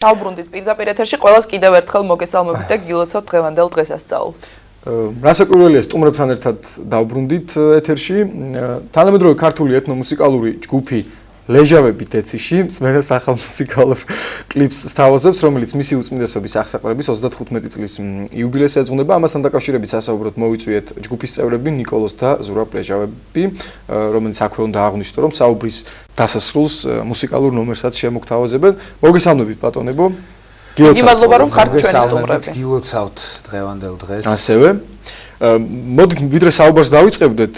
დავბრუნდით პირდაპირ ეთერში ყველას კიდევ ერთხელ მოგესალმებით და გილოცავთ დღევანდელ დღესასწაულს. რასაკვირველია სტუმრებთან ერთად დავბრუნდით ეთერში. თანამედროვე ქართული ეთნომუსიკალური ჯგუფი ლეჟავები დეციში მსმენელს ახალ მუსიკალურ კლიპს სთავაზობს, რომელიც მისი უწმიდესობის აღსაყრების 35 წლის იუბილეს ეძღვნება. ამასთან დაკავშირებით სასაუბროდ მოვიწვიეთ ჯგუფის წევრები ნიკოლოზ და ზურაბ ლეჟავები, რომელიც აქვე უნდა აღვნიშნო, რომ საუბრის დასასრულს მუსიკალურ ნომერსაც შემოგთავაზებენ. მოგესალმებით ბატონებო. მადლობა რომ ხართ ჩვენი სტუმრები. გილოცავთ დღევანდელ დღეს. ასევე მოდით ვიდრე საუბარს დავიწყებდეთ,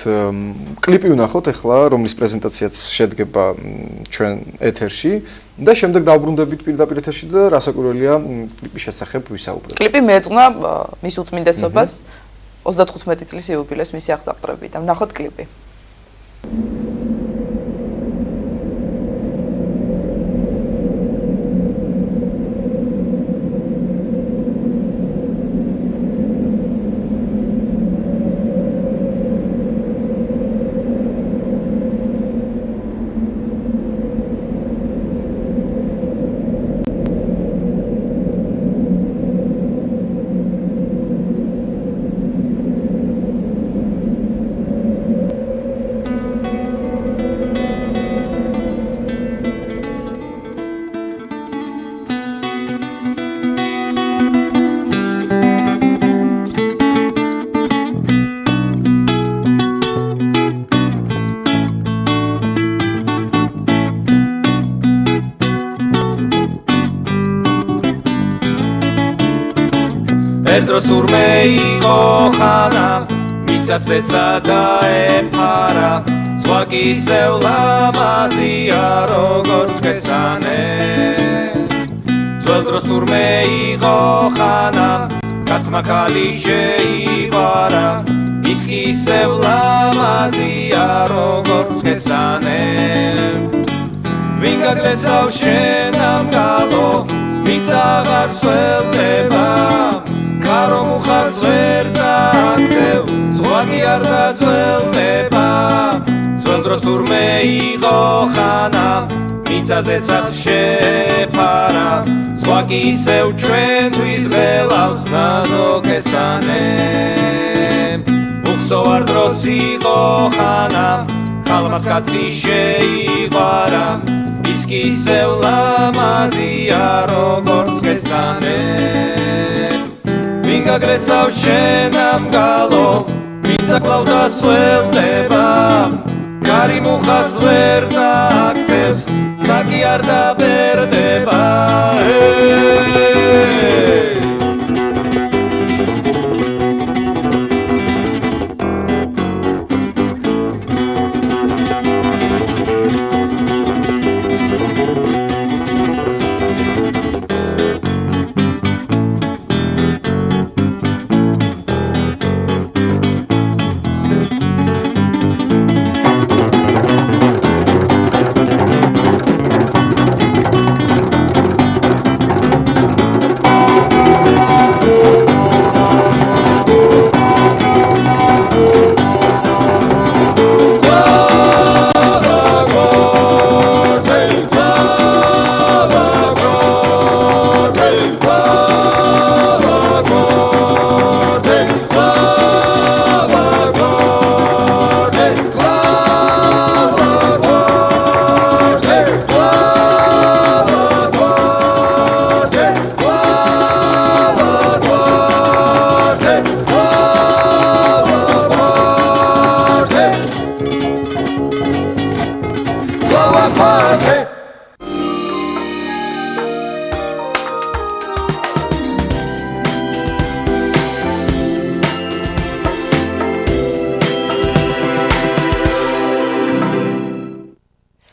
კლიპი ვნახოთ ახლა, რომლის პრეზენტაციაც შედგება ჩვენ ეთერში და შემდეგ დავბრუნდებით პირდაპირ ეთერში და რასაკვირველია კლიპის შესახებ ვისაუბრებთ. კლიპი მეეძღვნა მის უწმინდესობას 35 წლის იუბილეს მისი აღსაყრებით. ვნახოთ კლიპი. Erdros urmeiko xana, mitzazetza da epara, zgoaki zeulamazia rogorz gezane. Zueldros urmeiko xana, katzmakali sheivara, izki zeulamazia rogorz gezane. Vingaglezau shenam galo, mitzagar zueldeba, Karo muxas vertzaktzeu, zgoaki arda zueldeba Zueldros turmeiko xana, mitzazetzaz shepara Zgoaki zeu txentuiz gelauz nazok esanem Uxo ardrosiko xana, xalmazkatzi sheivara Izki zeu lamazia rogorz gesanem Vingaglezau shenam galo, mitzaklauda zueldeba Kari muxas vertzaktzez, zaki arda berdeba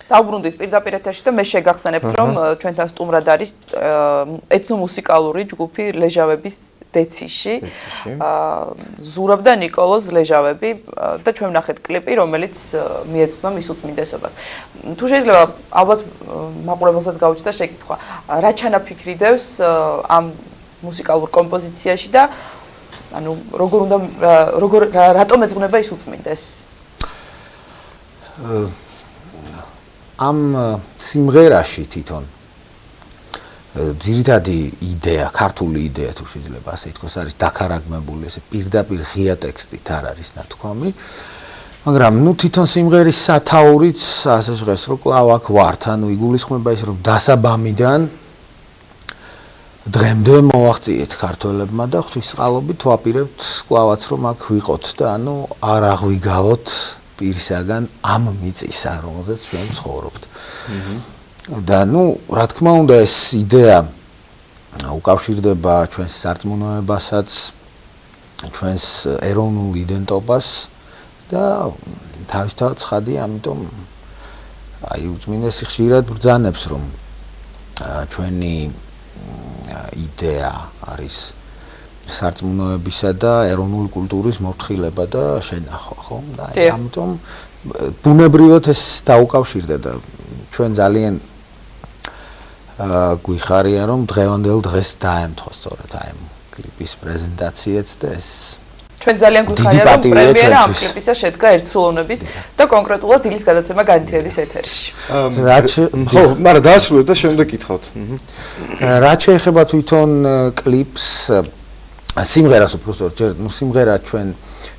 დავბრუნდით პირდაპირ ეთერში და მე შეგახსენებთ, რომ ჩვენთან სტუმრად არის ეთნომუსიკალური ჯგუფი ლეჟავების დეციში. ზურაბ და ნიკოლოზ ლეჟავები და ჩვენ ვნახეთ კლიპი, რომელიც მიეძღვნა მის უწმინდესობას. თუ შეიძლება ალბათ მაყურებელსაც გაუჩნდა შეკითხვა, რა ჩანაფიქრიდევს ამ მუსიკალურ კომპოზიციაში და ანუ რატომ ეძღვნება ის უწმინდეს? ამ სიმღერაში თვითონ ძირითადი იდეა, ქართული იდეა თუ შეიძლება ასე ითქვას, არის დაქარაგმებული, ესე პირდაპირ ღია ტექსტით არ არის ნათქვამი. მაგრამ თვითონ სიმღერის სათაურიც ასე ჟღერს, რომ კლავ აქ ვართ, იგულისხმება ის, რომ დასაბამიდან დღემდე მოვაღწიეთ ქართველებმა და ღვთისწყალობით ვაპირებთ კლავაც რომ აქ ვიყოთ და არ აღვიგავოთ პირისაგან ამ მიწისა, რომელზეც ჩვენ ცხოვრობთ. და რა თქმა უნდა ეს იდეა უკავშირდება ჩვენს სარწმუნოებასაც, ჩვენს ეროვნულ იდენტობას და თავისთავად ცხადია, ამიტომ უწმინდესი ხშირად ბრძანებს, რომ ჩვენი იდეა არის სარწმუნოებისა და ეროვნული კულტურის მორთხილება და შენახვა, ხო? და ამიტომ ბუნებრივად ეს დაუკავშირდა და ჩვენ ძალიან გვიხარია, რომ დღევანდელ დღეს დაემთხვა სწორედ აი ამ კლიპის პრეზენტაციაც და ეს ჩვენ ძალიან გვიხარია, რომ პრემიერა ამ კლიპისა შედგა ერთსულოვნების და კონკრეტულად დილის გადაცემა განთიადის ეთერში. ხო, მაგრამ დაასრულეთ და შემდეგ კითხავთ. რაც შეეხება თვითონ კლიპს, სიმღერას უბრალოდ ჯერ, სიმღერა ჩვენ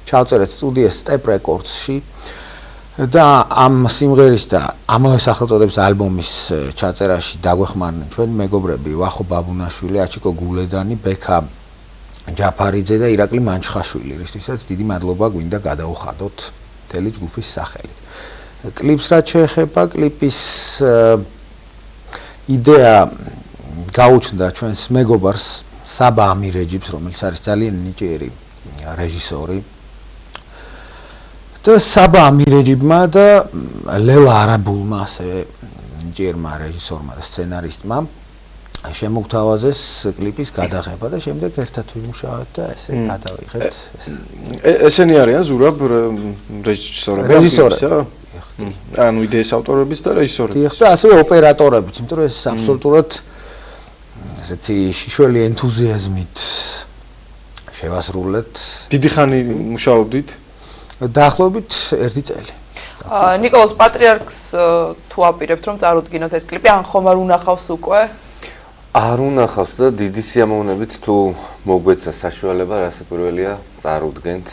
ჩავწერეთ სტუდიას Step Records-ში და ამ სიმღერის და ამავე სახელწოდების ალბომის ჩაწერაში დაგვეხმარნენ ჩვენი მეგობრები ვახო ბაბუნაშვილი, აჩიკო გულედანი, ბექა ჯაფარიძე და ირაკლი მანჩხაშვილი, რისთვისაც დიდი მადლობა გვინდა გადაუხადოთ მთელი ჯგუფის სახელით. კლიპს რაც შეეხება, კლიპის იდეა გაუჩნდა ჩვენს მეგობარს საბა ამირეჯიბს, რომელიც არის ძალიან ნიჭიერი რეჟისორი. და საბა ამირეჯიბმა და ლელა არაბულმა, ასევე ნიჭიერმა რეჟისორმა და სცენარისტმა შემოგთავაზეს კლიპის გადაღება და შემდეგ ერთად ვიმუშავეთ და ესე გადავიღეთ. ესენი არიან ზურაბ რეჟისორები? ანუ იდეის ავტორებიც და რეჟისორები. და ასევე ოპერატორებიც, იმიტომ რომ ეს აბსოლუტურად ესეთი შიშველი ენთუზიაზმით შევასრულეთ. დიდი ხანი მუშაობდით? დაახლოებით 1 წელი. ნიკოლოზ პატრიარქს თუ აპირებთ რომ წარუდგინოთ ეს კლიპი, ან ხომ არ უნახავს უკვე? არ უნახავს და დიდი სიამოვნებით თუ მოგვეცა საშუალება, რასაც პირველია წარუდგენთ.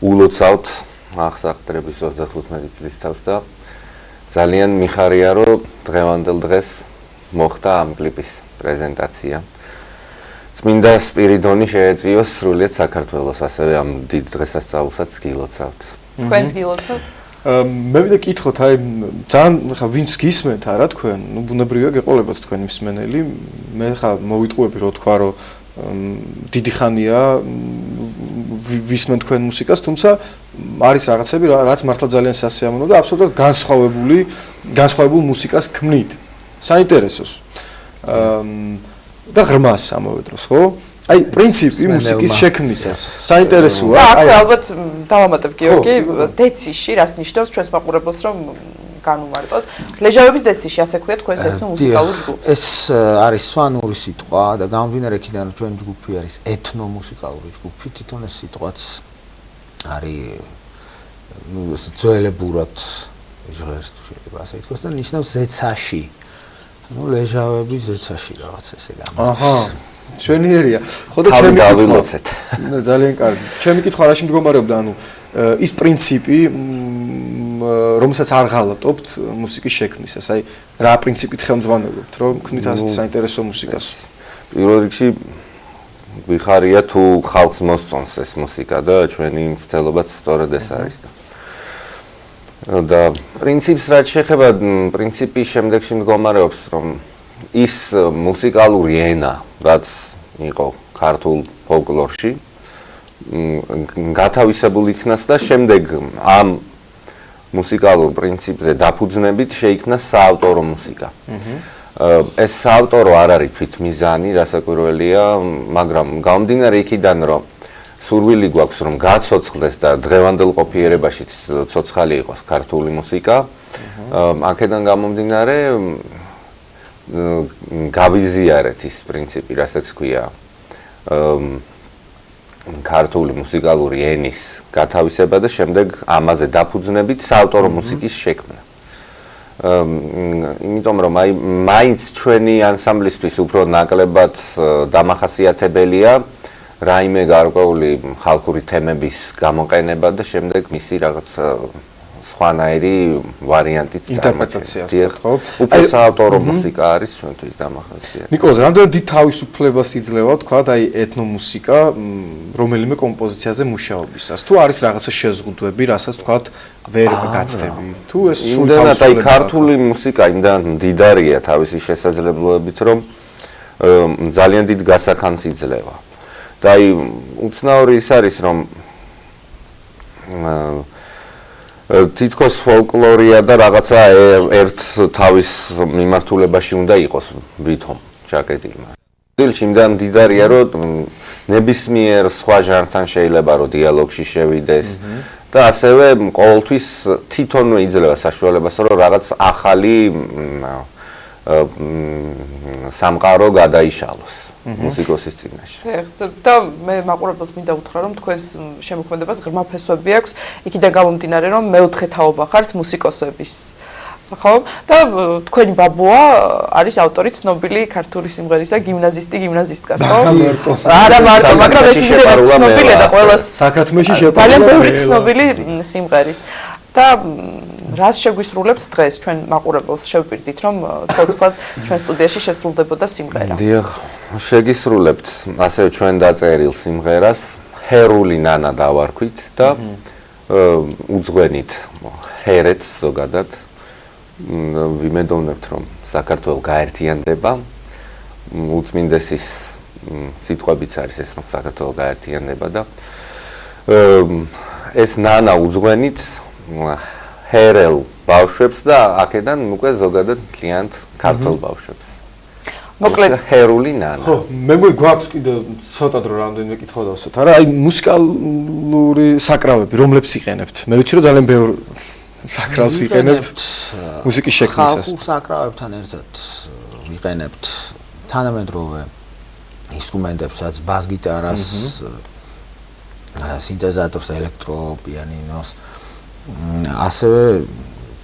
ულოცავთ აღსაყდრების 35 წლის თავს და ძალიან მიხარია, რომ დღევანდელ დღეს მოხდა ამ კლიპის პრეზენტაცია. წმინდა სპირიდონი შეეწიოს სრულიად საქართველოს, ასევე ამ დიდ დღესასწაულსაც გილოცავთ. თქვენც გილოცავთ? მე ვიდა კითხოთ, აი ძალიან ხა ვინც გისმენთ არა თქვენ, ბუნებრივია გეყოლებათ თქვენ მსმენელი. მე ხა მოვიტყუები რომ თქვა რომ დიდი ხანია ვისმენ თქვენ მუსიკას, თუმცა არის რაღაცები რაც მართლა ძალიან სასიამოვნო და აბსოლუტურად განსხვავებულ მუსიკას ქმნით. საინტერესოს. და ღრმას ამავე დროს, ხო? აი პრინციპი მუსიკის შექმნისას საინტერესოა. აი ალბათ დავამატებ გიორგი, დეციში რას ნიშნავს ჩვენს მაყურებელს რომ განუმარტოთ. ლეჟავების დეციში ასე ქვია თქვენს ეთნო მუსიკალურ ჯგუფს. ეს არის სვანური სიტყვა და გამომდინარე იქიდან რომ ჩვენი ჯგუფი არის ეთნო მუსიკალური ჯგუფი, თვითონ ეს სიტყვაც არის ძველებურად ჟღერს თუ შეიძლება ასე ითქვას და ნიშნავს ზეცაში. ლეჟავების ზეცაში რაღაც ესე გამოდის. აჰა. ჩვენიერია. ხო და ჩემი გავილოცეთ. ძალიან კარგი. ჩემი კითხვა რაში მდგომარეობდა, ანუ ის პრინციპი რომელსაც არ ღალატობთ მუსიკის შექმნისას. აი რა პრინციპით ხელმძღვანელობთ, რომ ქნით ასეთ საინტერესო მუსიკას? პირველ რიგში ვიხარია თუ ხალხს მოსწონს ეს მუსიკა და ჩვენი მცდელობაც სწორედ ეს არის და პრინციპს რაც შეეხება, პრინციპი შემდეგში მდგომარეობს, რომ ის მუსიკალური ენა, რაც იყო ქართულ ფოლკლორში, გათავისებულ იქნას და შემდეგ ამ მუსიკალურ პრინციპზე დაფუძნებით შეიქმნა საავტორო მუსიკა. ეს საავტორო არ არის თვითმიზანი, რასაკვირველია, მაგრამ გამომდინარე იქიდან, რომ სურვილი გვაქვს, რომ გაცოცხლდეს და დღევანდელ ყოფიერებაშიც ცოცხალი იყოს ქართული მუსიკა, აქედან გამომდინარე გავიზიარეთ ის პრინციპი, რასაც ქვია ქართული მუსიკალური ენის გათავისება და შემდეგ ამაზე დაფუძნებით საავტორო მუსიკის შექმნა. იმიტომ რომ აი მაინც ჩვენი ანსამბლისთვის უფრო ნაკლებად დამახასიათებელია რაიმე გარკვეული ხალხური თემების გამოყენება და შემდეგ მისი რაღაც სხვანაირი ვარიანტით ინტერპრეტაცია ხო? უფრო საავტორო მუსიკა არის ჩვენთვის დამახასიათებელი. ნიკოლოზ, რამდენად დიდ თავისუფლებას იძლევა თქვა აი ეთნომუსიკა რომელიმე კომპოზიციაზე მუშაობისას? თუ არის რაღაცა შეზღუდვები, რასაც თქვა ვერ გაცდები? თუ ეს სულ თავისუფლება აი ქართული მუსიკა იმდან მდიდარია თავისი შესაძლებლობებით, რომ ძალიან დიდ გასახანს იძლევა. და აი უცნაური ის არის, რომ თითქოს ფოლკლორია და რაღაცა ერთ თავის მიმართულებაში უნდა იყოს ვითომ ჩაკეტილი. დილში იმდან მდიდარია, რომ ნებისმიერ სხვა ჟანრთან შეიძლება რომ დიალოგში შევიდეს და ასევე ყოველთვის თვითონვე იძლევა საშუალებას, რომ რაღაც ახალი სამყარო გადაიშალოს მუსიკოსის წინაშე. და მე მაყურებელს მინდა უთხრა, რომ თქვენს შემოქმედებას ღრმა ფესვები აქვს, იქიდან გამომდინარე, რომ მეოთხე თაობა ხართ მუსიკოსების. ხო? და თქვენი ბაბუა არის ავტორი ცნობილი ქართული სიმღერისა გიმნაზისტკას, ხო? არა მარტო, მაგრამ ეს ისე ცნობილია და ყველას საქართველოში შეყვარება. ძალიან ბევრი ცნობილი სიმღერის. და რას შეგვისრულებთ დღეს ჩვენ მაყურებელს შევპირდით, რომ ცოცხლად ჩვენ სტუდიაში შესრულდებოდა სიმღერა. დიახ, შეგისრულებთ ასევე ჩვენ დაწერილ სიმღერას ჰერული ნანა დავარქვით და უძღვენით ჰერეთს ზოგადად. ვიმედოვნებთ, რომ საქართველო გაერთიანდება. უწმინდესის სიტყვებიც არის ეს, რომ საქართველო გაერთიანდება და ეს ნანა უძღვენით ჰერელ ბავშვებს და აქედან უკვე ზოგადად მთლიანად ქართულ ბავშვებს. მოკლედ ჰერული ნანა. ხო, მე გვაქვს კიდე ცოტა დრო რამდენიმე კითხვა დავსვათ. არა, აი მუსიკალური საკრავები, რომლებს იყენებთ? მე ვიცი, რომ ძალიან ბევრი საკრავს იყენებთ მუსიკის შექმნისას. ხალხურ საკრავებთან ერთად ვიყენებთ თანამედროვე ინსტრუმენტებსაც, ბას-გიტარას, სინთეზატორს, ელექტროპიანინოს, ასევე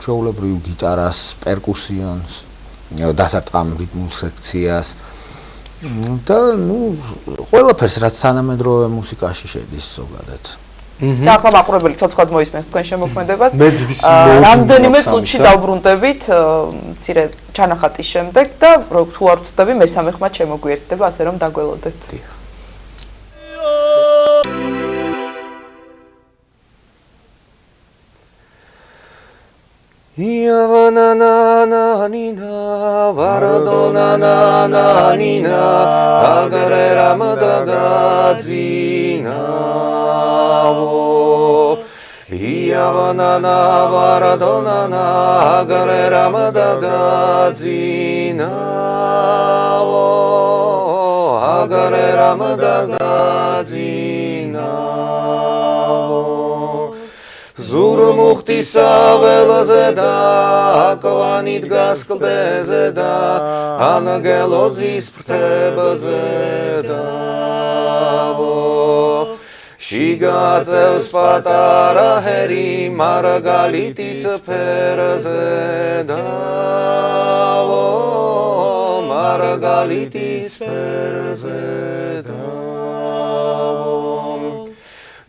ჩვეულებრივ გიტარას, პერკუსიონს, დასარტყამ რიტმულ სექციას და ყველაფერს, რაც თანამედროვე მუსიკაში შედის ზოგადად. და ახლა მაყურებელი ცოცხლად მოისმენს თქვენ შემოქმედებას. მე დიდი რამდენიმე წუთში დავბრუნდებით მცირე ჩანახატის შემდეგ და თუ არ ვწდები მესამე ხმა შემოგვიერთდება, ასე რომ დაგველოდეთ. Iavana na na nina, varadona na na nina, agarera madagazina. Iavana na varadona na, agarera madagazina. Agarera madagazina. Zuru muhti saveleze da, akvanit gaskleze da, angelozis prtebeze da. Shigatzevs patara heri margalitis pereze da. Margalitis pereze da.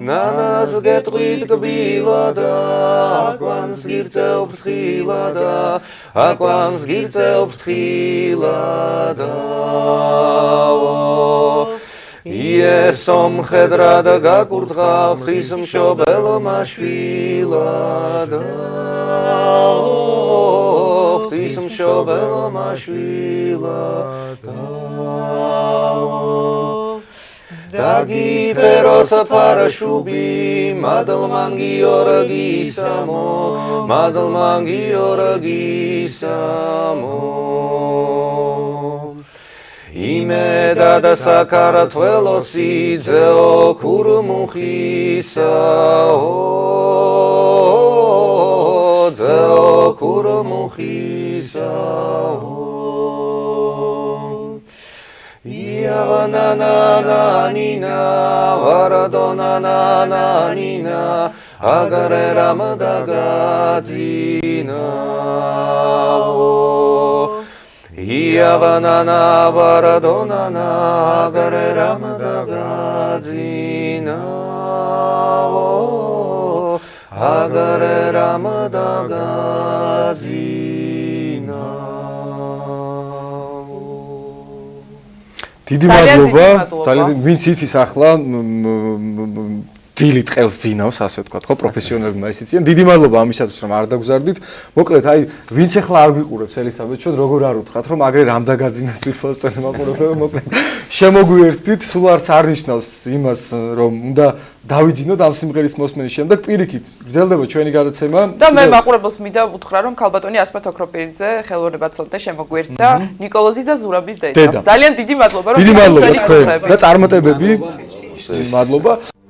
Nanas getruit kbila da, akwans girtzel ptchila da, akwans girtzel ptchila da. Iesom chedra da gakurtcha, ptisum shobelo mashvila da. Ptisum shobelo mashvila da. Dagi perosa parashubi, madalmangi oragisamo, madalmangi oragisamo. Ime dada sakaratvelosi, zeo kurumuchisa, zeo kurumuchisa. Iavana na na nina, varadona na na nina, აგარე რამ დაგაძინაო იავანანა ვარადონანა აგარე რამ დაგაძინაო აგარე რამ დაგაძინაო დიდი მადლობა ძალიან ვინც იცის ახლა დილით ყელს ძინავს, ასე ვთქვათ, ხო, პროფესიონალებმა ის იციან. დიდი მადლობა ამისათვის, რომ არ დაგზარდით. მოკლედ, აი, ვინც ახლა არ გვიყურებს ელისაბედ, ჩვენ როგორ არ უთხრათ, რომ აგრე რამ დაგაძინა წვირფასტელი მაყურებელმა, მოკლედ. შემოგვიერთდით, სულ არც არ ნიშნავს იმას, რომ უნდა დავიძინოთ ამ სიმღერის მოსმენის შემდეგ პირიქით. გრძელდება ჩვენი გადაცემა. და მე მაყურებელს მინდა უთხრა, რომ ქალბატონი ასმეთ ოქროპირიძე ხელოვნება ცოდნა შემოგვიერთდა ნიკოლოზის და ზურაბის დედა. ძალიან დიდი მადლობა, რომ დიდი მადლობა თქვენ და წარმატებები. მადლობა.